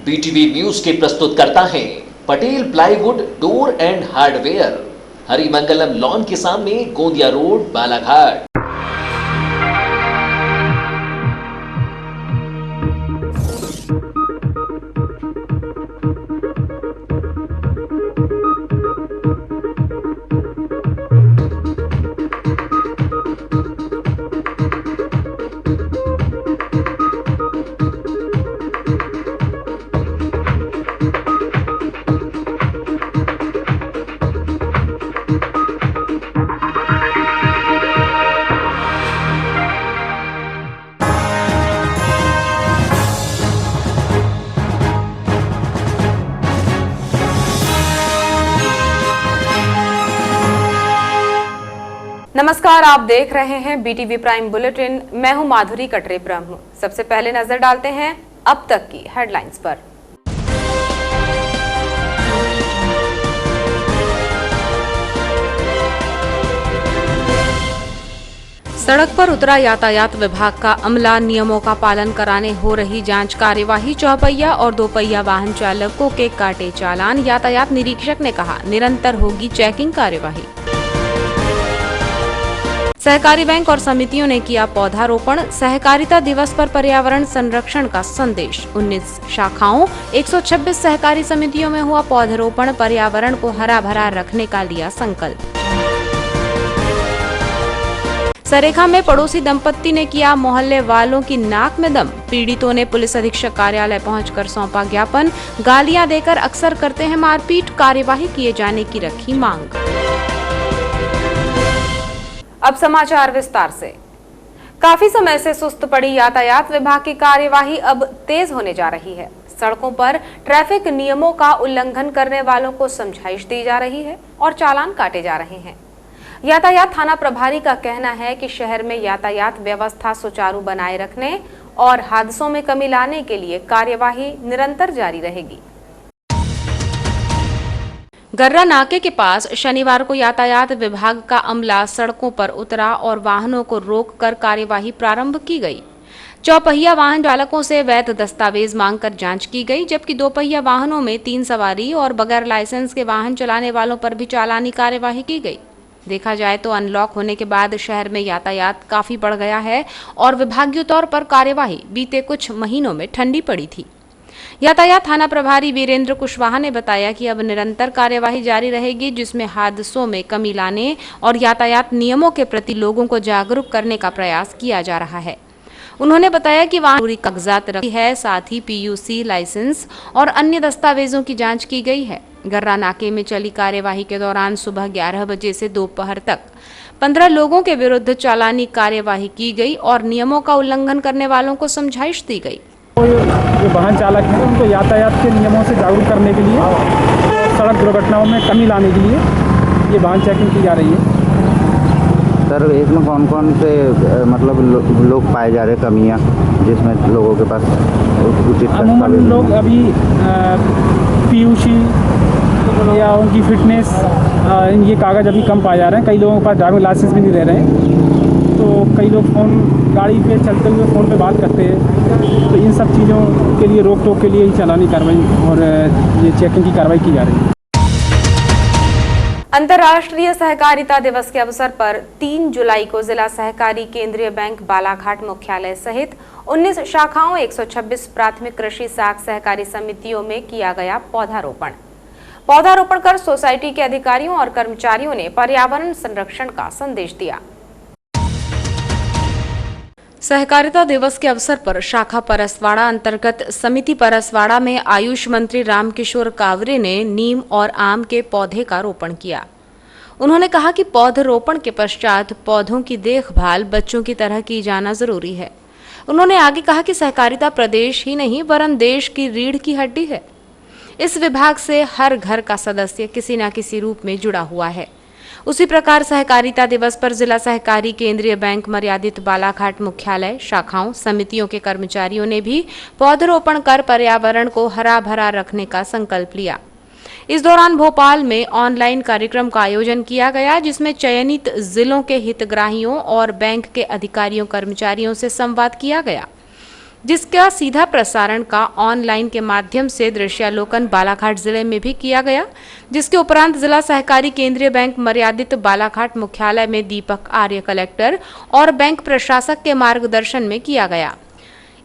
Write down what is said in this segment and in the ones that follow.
BTV news के प्रस्तुत करता है Patel plywood door and hardware, Harimangalam lawn के सामने, गोंदिया रोड, बालाघाट। नमस्कार, आप देख रहे हैं बीटीवी प्राइम बुलेटिन। मैं हूं माधुरी कटरे ब्रह्म। सबसे पहले नजर डालते हैं अब तक की हेडलाइंस पर। सड़क पर उतरा यातायात विभाग का अमला, नियमों का पालन कराने हो रही जांच कार्यवाही। चौपहिया और दोपहिया वाहन चालकों के काटे चालान। यातायात निरीक्षक ने कहा, निरंतर होगी चेकिंग कार्यवाही। सहकारी बैंक और समितियों ने किया पौधारोपण। सहकारिता दिवस पर पर्यावरण संरक्षण का संदेश। 19 शाखाओं 126 सहकारी समितियों में हुआ पौधारोपण। पर्यावरण को हरा भरा रखने का लिया संकल्प। सरेखा में पड़ोसी दंपत्ति ने किया मोहल्ले वालों की नाक में दम। पीड़ितों ने पुलिस अधीक्षक कार्यालय पहुंचकर सौंपा ज्ञापन। गालियां देकर अक्सर करते हैं मारपीट, कार्यवाही किए जाने की रखी मांग। अब समाचार विस्तार से। काफी समय से सुस्त पड़ी यातायात विभाग की कार्यवाही अब तेज होने जा रही है। सड़कों पर ट्रैफिक नियमों का उल्लंघन करने वालों को समझाइश दी जा रही है और चालान काटे जा रहे हैं। यातायात थाना प्रभारी का कहना है कि शहर में यातायात व्यवस्था सुचारू बनाए रखने और हादसों में कमी लाने के लिए कार्यवाही निरंतर जारी रहेगी। गर्रा नाके के पास शनिवार को यातायात विभाग का अमला सड़कों पर उतरा और वाहनों को रोककर कार्यवाही प्रारंभ की गई। चौपहिया वाहन चालकों से वैध दस्तावेज मांगकर जांच की गई, जबकि दोपहिया वाहनों में 3 सवारी और बगैर लाइसेंस के वाहन चलाने वालों पर भी चालानी कार्यवाही की गई। देखा जाए तो अनलॉक होने के बाद शहर में यातायात काफी बढ़ गया है और विभागीय तौर पर कार्यवाही बीते कुछ महीनों में ठंडी पड़ी थी। यातायात थाना प्रभारी वीरेंद्र कुशवाहा ने बताया कि अब निरंतर कार्यवाही जारी रहेगी, जिसमें हादसों में कमी लाने और यातायात नियमों के प्रति लोगों को जागरूक करने का प्रयास किया जा रहा है। उन्होंने बताया कि वाहन पूरी कागजात रखी है, साथ ही पीयूसी, लाइसेंस और अन्य दस्तावेजों की जांच की गई है। गर्रा नाके में चली कार्यवाही के दौरान सुबह 11 बजे से दोपहर तक 15 लोगों के विरुद्ध चालानी कार्यवाही की गई और नियमों का उल्लंघन करने वालों को समझाइश दी गई। जो वाहन चालक हैं उनको यातायात के नियमों से जागरूक करने के लिए, सड़क दुर्घटनाओं में कमी लाने के लिए ये वाहन चेकिंग की जा रही है। सर, इसमें कौन कौन से मतलब लोग पाए जा रहे कमियां जिसमें लोगों के पास उचित? अमूमन लोग अभी पीयूसी या उनकी फिटनेस, ये कागज़ अभी कम पाए जा रहे हैं। कई लोगों के पास ड्राइविंग लाइसेंस भी नहीं रह रहे हैं, तो कई लोग गाड़ी पे चलते हुए फ़ोन पे बात करते हैं। तो इन सब चीज़ों के लिए रोक टोक के लिए ही चालानी कार्रवाई और ये चेकिंग की कार्रवाई की जा रही है। अंतर्राष्ट्रीय सहकारिता दिवस के अवसर पर 3 जुलाई को जिला सहकारी केंद्रीय बैंक बालाघाट मुख्यालय सहित 19 शाखाओं 126 प्राथमिक कृषि साख सहकारी समितियों में किया गया पौधारोपण। पौधारोपण कर सोसाइटी के अधिकारियों और कर्मचारियों ने पर्यावरण संरक्षण का संदेश दिया। सहकारिता दिवस के अवसर पर शाखा परसवाड़ा अंतर्गत समिति परसवाड़ा में आयुष मंत्री रामकिशोर कावरे ने नीम और आम के पौधे का रोपण किया। उन्होंने कहा कि पौधरोपण के पश्चात पौधों की देखभाल बच्चों की तरह की जाना जरूरी है। उन्होंने आगे कहा कि सहकारिता प्रदेश ही नहीं वरन देश की रीढ़ की हड्डी है। इस विभाग से हर घर का सदस्य किसी न किसी रूप में जुड़ा हुआ है। उसी प्रकार सहकारिता दिवस पर जिला सहकारी केंद्रीय बैंक मर्यादित बालाघाट मुख्यालय, शाखाओं, समितियों के कर्मचारियों ने भी पौधरोपण कर पर्यावरण को हरा भरा रखने का संकल्प लिया। इस दौरान भोपाल में ऑनलाइन कार्यक्रम का आयोजन किया गया, जिसमें चयनित जिलों के हितग्राहियों और बैंक के अधिकारियों कर्मचारियों से संवाद किया गया। जिसका सीधा प्रसारण का ऑनलाइन के माध्यम से दृश्यालोकन बालाघाट जिले में भी किया गया, जिसके उपरांत जिला सहकारी केंद्रीय बैंक मर्यादित बालाघाट मुख्यालय में दीपक आर्य कलेक्टर और बैंक प्रशासक के मार्गदर्शन में किया गया।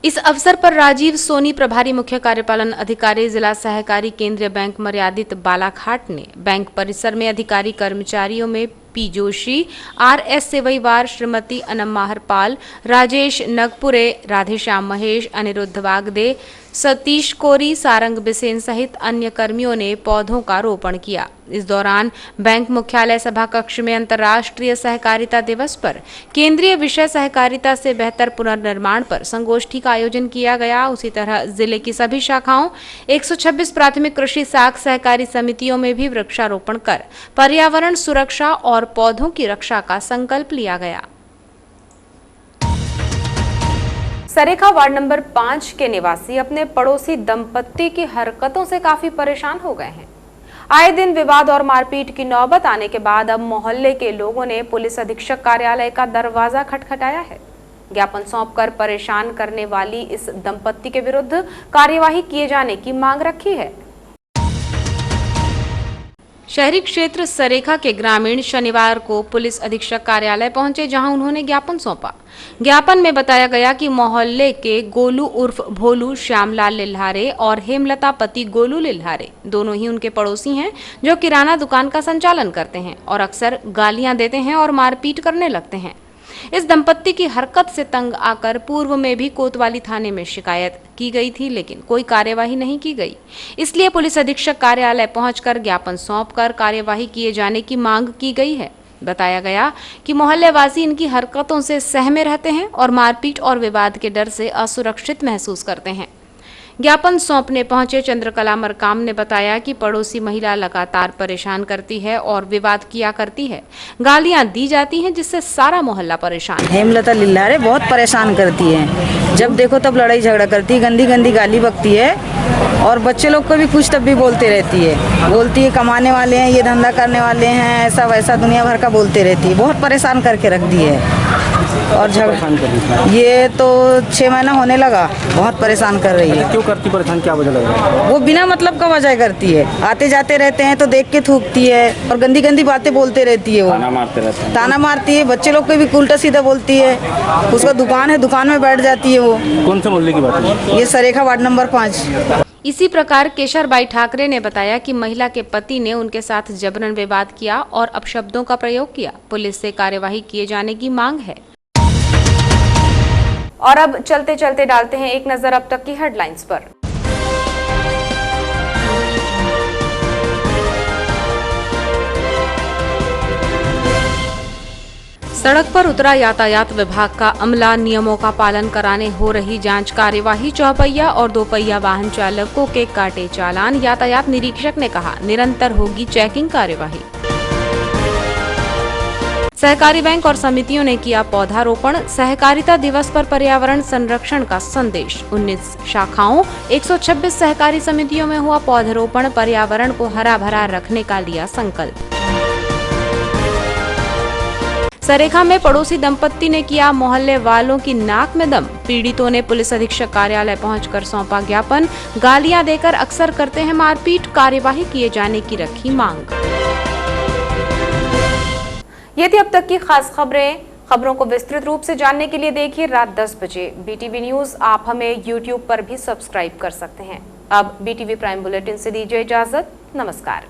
इस अवसर पर राजीव सोनी प्रभारी मुख्य कार्यपालन अधिकारी जिला सहकारी केंद्रीय बैंक मर्यादित बालाघाट ने बैंक परिसर में अधिकारी कर्मचारियों में पी जोशी, आर.एस. सेवईवार, श्रीमती अनम माहरपाल, राजेश नगपुरे, राधेश्याम महेश, अनिरुद्ध वागदे, सतीश कोरी, सारंग बिसेन सहित अन्य कर्मियों ने पौधों का रोपण किया। इस दौरान बैंक मुख्यालय सभा कक्ष में अंतर्राष्ट्रीय सहकारिता दिवस पर केंद्रीय विषय सहकारिता से बेहतर पुनर्निर्माण पर संगोष्ठी का आयोजन किया गया। उसी तरह जिले की सभी शाखाओं 126 प्राथमिक कृषि साख सहकारी समितियों में भी वृक्षारोपण कर पर्यावरण सुरक्षा और पौधों की रक्षा का संकल्प लिया गया। सरेखा वार्ड नंबर 5 के निवासी अपने पड़ोसी दंपत्ति की हरकतों से काफी परेशान हो गए हैं। आए दिन विवाद और मारपीट की नौबत आने के बाद अब मोहल्ले के लोगों ने पुलिस अधीक्षक कार्यालय का दरवाजा खटखटाया है। ज्ञापन सौंपकर परेशान करने वाली इस दंपत्ति के विरुद्ध कार्यवाही किए जाने की मांग रखी है। शहरी क्षेत्र सरेखा के ग्रामीण शनिवार को पुलिस अधीक्षक कार्यालय पहुंचे, जहां उन्होंने ज्ञापन सौंपा। ज्ञापन में बताया गया कि मोहल्ले के गोलू उर्फ भोलू श्यामलाल लिल्हारे और हेमलता पति गोलू लिल्हारे दोनों ही उनके पड़ोसी हैं, जो किराना दुकान का संचालन करते हैं और अक्सर गालियां देते हैं और मारपीट करने लगते हैं। इस दंपत्ति की हरकत से तंग आकर पूर्व में भी कोतवाली थाने में शिकायत की गई थी, लेकिन कोई कार्यवाही नहीं की गई। इसलिए पुलिस अधीक्षक कार्यालय पहुंचकर ज्ञापन सौंपकर कार्यवाही किए जाने की मांग की गई है। बताया गया कि मोहल्ले वासी इनकी हरकतों से सहमे रहते हैं और मारपीट और विवाद के डर से असुरक्षित महसूस करते हैं। ज्ञापन सौंपने पहुंचे चंद्रकला मरकाम ने बताया कि पड़ोसी महिला लगातार परेशान करती है और विवाद किया करती है, गालियां दी जाती हैं, जिससे सारा मोहल्ला परेशान है। हेमलता लिल्हारे बहुत परेशान करती है, जब देखो तब लड़ाई झगड़ा करती है, गंदी गंदी गाली बकती है और बच्चे लोग को भी कुछ तब भी बोलते रहती है। बोलती है कमाने वाले हैं, ये धंधा करने वाले हैं, ऐसा वैसा दुनिया भर का बोलते रहती है। बहुत परेशान करके रख दी है और झगड़ा ये तो 6 महीना होने लगा, बहुत परेशान कर रही है। क्यों करती परेशान, क्या वजह लग रहा है? वो बिना मतलब का वजह करती है, आते जाते रहते हैं तो देख के थूकती है और गंदी गंदी बातें बोलते रहती है। वो ताना मारती है, बच्चे लोग को भी उल्टा सीधा बोलती है। उसका दुकान है, दुकान में बैठ जाती है। वो कौन से मोहल्ले की बात है? ये सरेखा वार्ड नंबर 5। इसी प्रकार केशरबाई ठाकरे ने बताया कि महिला के पति ने उनके साथ जबरन विवाद किया और अपशब्दों का प्रयोग किया। पुलिस से कार्यवाही किए जाने की मांग है। और अब चलते चलते डालते हैं एक नजर अब तक की हेडलाइंस पर। सड़क पर उतरा यातायात विभाग का अमला, नियमों का पालन कराने हो रही जांच कार्यवाही। चौपहिया और दोपहिया वाहन चालकों के काटे चालान। यातायात निरीक्षक ने कहा, निरंतर होगी चेकिंग कार्यवाही। सहकारी बैंक और समितियों ने किया पौधारोपण। सहकारिता दिवस पर पर्यावरण संरक्षण का संदेश। 19 शाखाओं 126 सहकारी समितियों में हुआ पौधारोपण। पर्यावरण को हरा भरा रखने का लिया संकल्प। सरेखा में पड़ोसी दंपत्ति ने किया मोहल्ले वालों की नाक में दम। पीड़ितों ने पुलिस अधीक्षक कार्यालय पहुंचकर सौंपा ज्ञापन। गालियां देकर अक्सर करते हैं मारपीट, कार्यवाही किए जाने की रखी मांग। ये थी अब तक की खास खबरें। खबरों को विस्तृत रूप से जानने के लिए देखिए रात 10 बजे BTV न्यूज। आप हमें YouTube पर भी सब्सक्राइब कर सकते हैं। अब BTV प्राइम बुलेटिन से दीजिए इजाजत। नमस्कार।